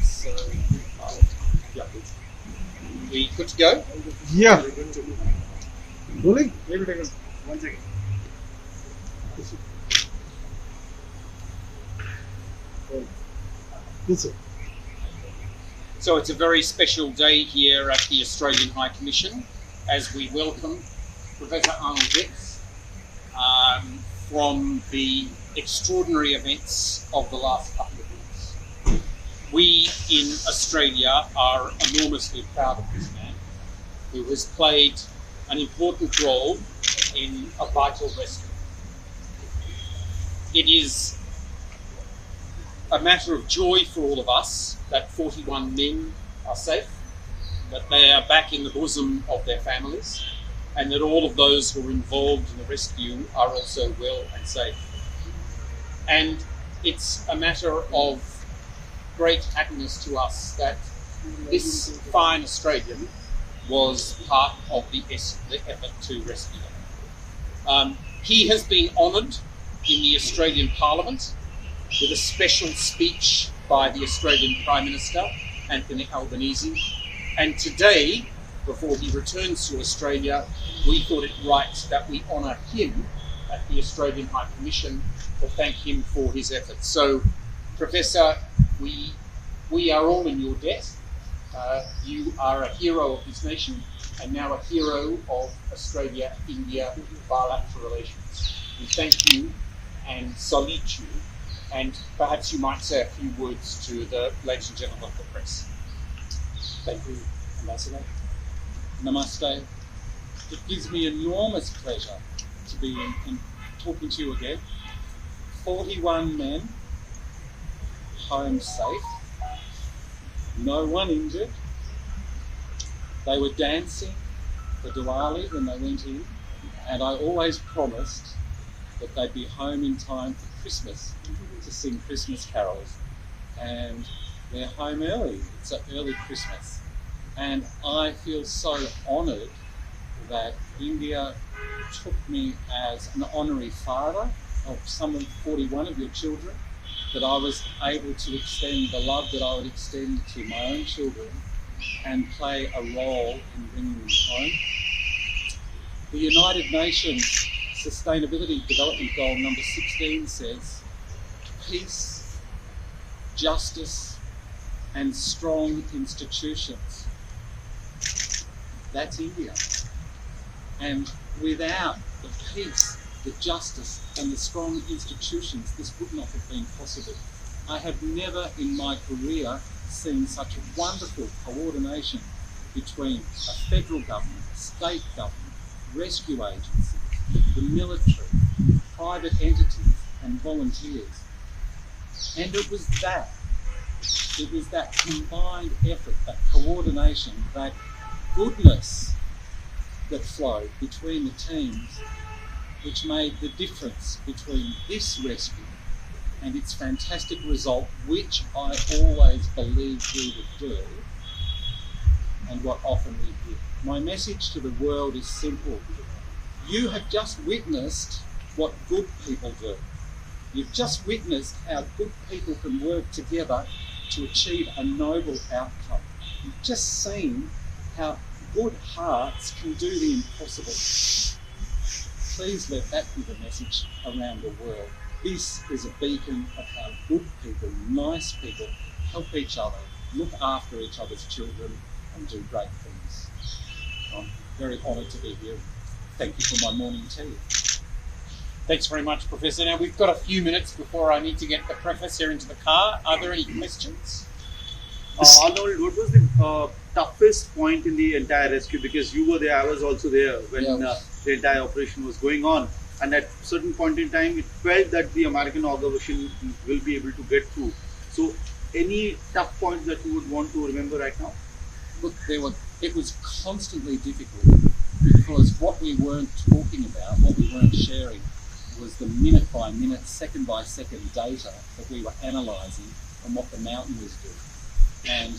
So, yeah. We good to go? Yeah. Rolling? Maybe take 1 second. Yes, sir. So it's a very special day here at the Australian High Commission as we welcome Professor Arnold Dix from the extraordinary events of the last couple of weeks. We in Australia are enormously proud of this man who has played an important role in a vital rescue. It is a matter of joy for all of us that 41 men are safe, that they are back in the bosom of their families, and that all of those who are involved in the rescue are also well and safe. And it's a matter of great happiness to us that this fine Australian was part of the effort to rescue them. He has been honoured in the Australian Parliament with a special speech by the Australian Prime Minister, Anthony Albanese. And today, before he returns to Australia, we thought it right that we honour him at the Australian High Commission to thank him for his efforts. So, Professor, we are all in your debt. You are a hero of this nation and now a hero of Australia-India bilateral relations. We thank you and salute you, and perhaps you might say a few words to the ladies and gentlemen of the press. Thank you, Ambassador. Namaste. It gives me enormous pleasure to be talking to you again. 41 men, home safe, no one injured. They were dancing for Diwali when they went in, and I always promised that they'd be home in time for Christmas to sing Christmas carols. And they're home early. It's an early Christmas. And I feel so honoured that India took me as an honorary father of some of 41 of your children, that I was able to extend the love that I would extend to my own children and play a role in bringing them home. The United Nations Sustainability Development Goal number 16 says, peace, justice, and strong institutions. That's India. And without the peace, the justice, and the strong institutions, this would not have been possible. I have never in my career seen such a wonderful coordination between a federal government, state government, rescue agencies, the military, private entities, and volunteers. And it was that combined effort, that coordination, that goodness that flowed between the teams, which made the difference between this rescue and its fantastic result, which I always believed we would do, and what often we hear. My message to the world is simple. You have just witnessed what good people do. You've just witnessed how good people can work together to achieve a noble outcome. You've just seen how good hearts can do the impossible. Please let that be the message around the world. This is a beacon of how good people, nice people, help each other, look after each other's children, and do great things. I'm very honoured to be here. Thank you for my morning tea. Thanks very much, Professor. Now, we've got a few minutes before I need to get the Professor into the car. Are there any questions? Arnold, what was the toughest point in the entire rescue? Because you were there, I was also there when the entire operation was going on. And at a certain point in time, it felt that the American organization will be able to get through. So, any tough points that you would want to remember right now? Look, it was constantly difficult because what we weren't talking about, what we weren't sharing, was the minute by minute, second by second data that we were analysing on what the mountain was doing. And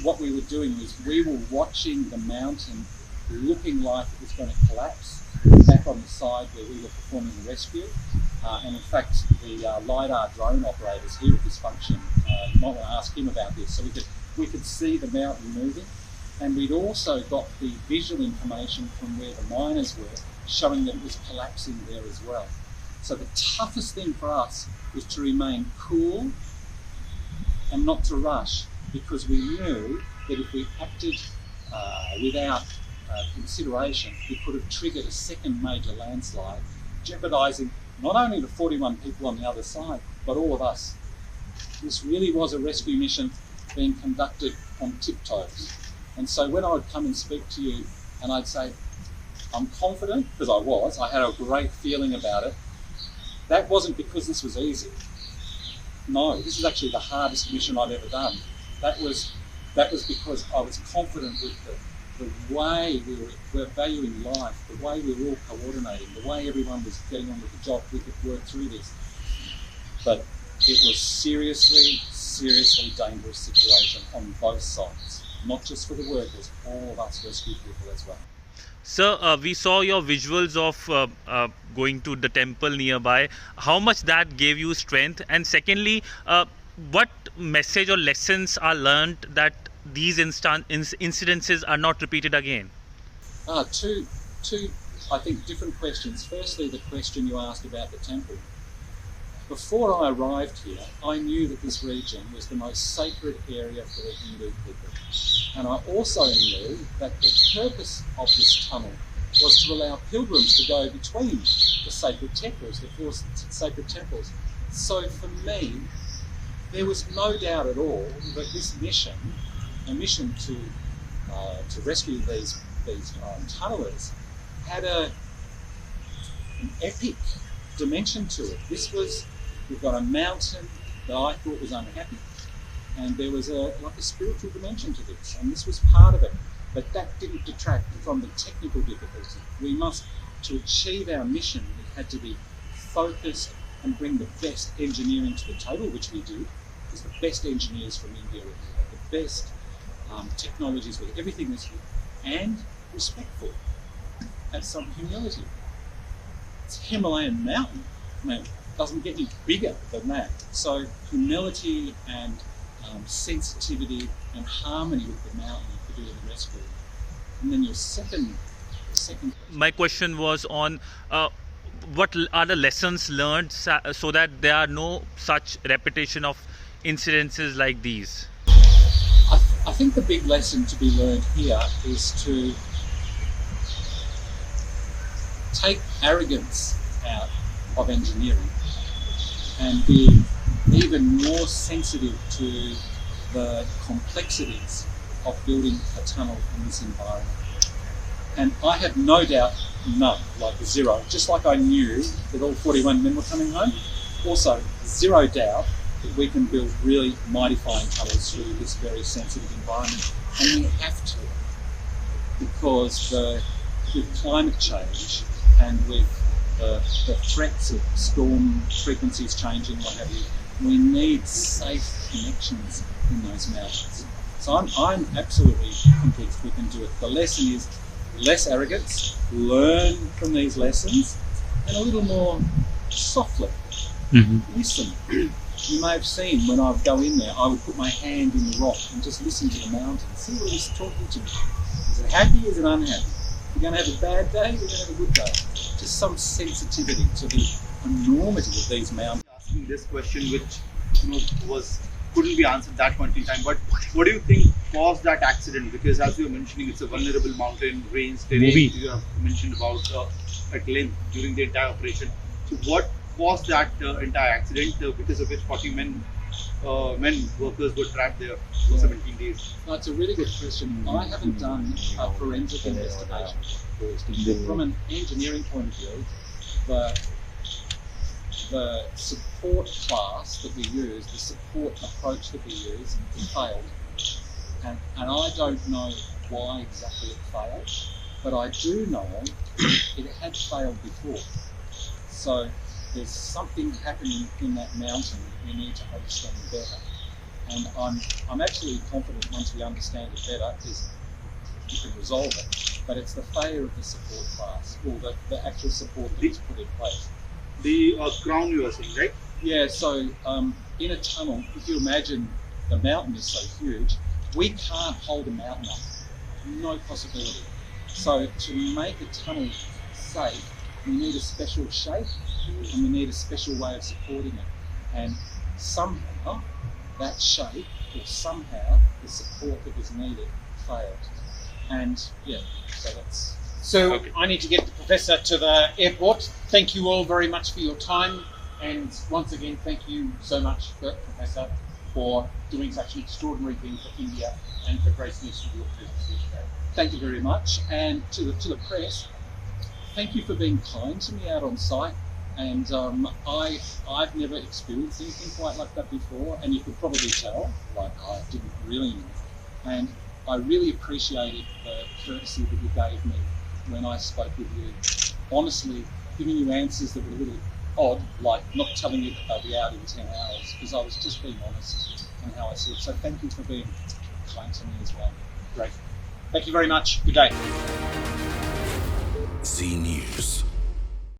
what we were doing was we were watching the mountain looking like it was going to collapse, back on the side where we were performing the rescue. And in fact, the LiDAR drone operators here at this function, you might want to ask him about this. So we could see the mountain moving, and we'd also got the visual information from where the miners were, showing that it was collapsing there as well. So the toughest thing for us was to remain cool and not to rush, because we knew that if we acted without consideration, we could have triggered a second major landslide, jeopardising not only the 41 people on the other side, but all of us. This really was a rescue mission being conducted on tiptoes. And so when I would come and speak to you and I'd say, I'm confident, because I had a great feeling about it, that wasn't because this was easy. No, this is actually the hardest mission I've ever done. That was because I was confident with the way we were valuing life, the way we were all coordinating, the way everyone was getting on with the job, we could work through this. But it was seriously dangerous situation on both sides, not just for the workers, all of us rescue people as well. Sir, we saw your visuals of going to the temple nearby. How much that gave you strength? And secondly, what message or lessons are learned that these incidences are not repeated again? Two, I think, different questions. Firstly, the question you asked about the temple. Before I arrived here, I knew that this region was the most sacred area for the Hindu people. And I also knew that the purpose of this tunnel was to allow pilgrims to go between the sacred temples, the four sacred temples. So for me, there was no doubt at all that this mission, a mission to rescue these tunnelers, had an epic dimension to it. We've got a mountain that I thought was unhappy, and there was a spiritual dimension to this, and this was part of it. But that didn't detract from the technical difficulty. To achieve our mission, we had to be focused and bring the best engineering to the table, which we did, because the best engineers from India were here, the best technologies with everything was here, and respectful, and some humility. It's a Himalayan mountain. I mean, it doesn't get any bigger than that. So humility and sensitivity and harmony with the mountain for doing the rescue. And then your second. My question was on what are the lessons learned so that there are no such repetition of incidences like these? I think the big lesson to be learned here is to take arrogance out of engineering and be even more sensitive to the complexities of building a tunnel in this environment. And I have no doubt, none, like zero, just like I knew that all 41 men were coming home, also zero doubt that we can build really mighty fine tunnels through this very sensitive environment. And we have to, because with climate change and with the threats of storm frequencies changing, what have you, we need safe connections in those mountains. So I'm absolutely convinced we can do it. The lesson is less arrogance, learn from these lessons, and a little more softly. Listen. You may have seen when I would go in there, I would put my hand in the rock and just listen to the mountain, see what it's talking to me. Is it happy, is it unhappy? You're going to have a bad day, you're going to have a good day. Just some sensitivity to the enormity of these mountains. Asking this question, which couldn't be answered at that point in time, but what do you think caused that accident? Because as you were mentioning, it's a vulnerable mountain range terrain. You have mentioned about at length during the entire operation. So what caused that entire accident, because of which 40 workers were trapped there for 17 days? No, it's a really good question. I haven't done a forensic investigation. From an engineering point of view, the support class that we use, the support approach that we use, failed. And I don't know why exactly it failed, but I do know it had failed before. So there's something happening in that mountain we need to understand better. And I'm actually confident once we understand it better, is you can resolve it. But it's the failure of the support class, or the actual support that is put in place. The crown you were saying, right? Yeah, so in a tunnel, if you imagine the mountain is so huge, we can't hold a mountain up. No possibility. So to make a tunnel safe, we need a special shape and we need a special way of supporting it. And somehow that shape, or somehow the support that was needed, failed. And yeah, so that's... So I need to get the professor to the airport. Thank you all very much for your time. And once again, thank you so much, Professor, for doing such an extraordinary thing for India and for gracing us with your presence here today. Thank you very much. And to the press, thank you for being kind to me out on site. And I've never experienced anything quite like that before. And you could probably tell, like, I didn't really know. And I really appreciated the courtesy that you gave me when I spoke with you. Honestly, giving you answers that were a little odd, like not telling you that they'll be out in 10 hours, because I was just being honest in how I see it. So thank you for being kind to me as well. Great. Thank you very much. Good day. Z News.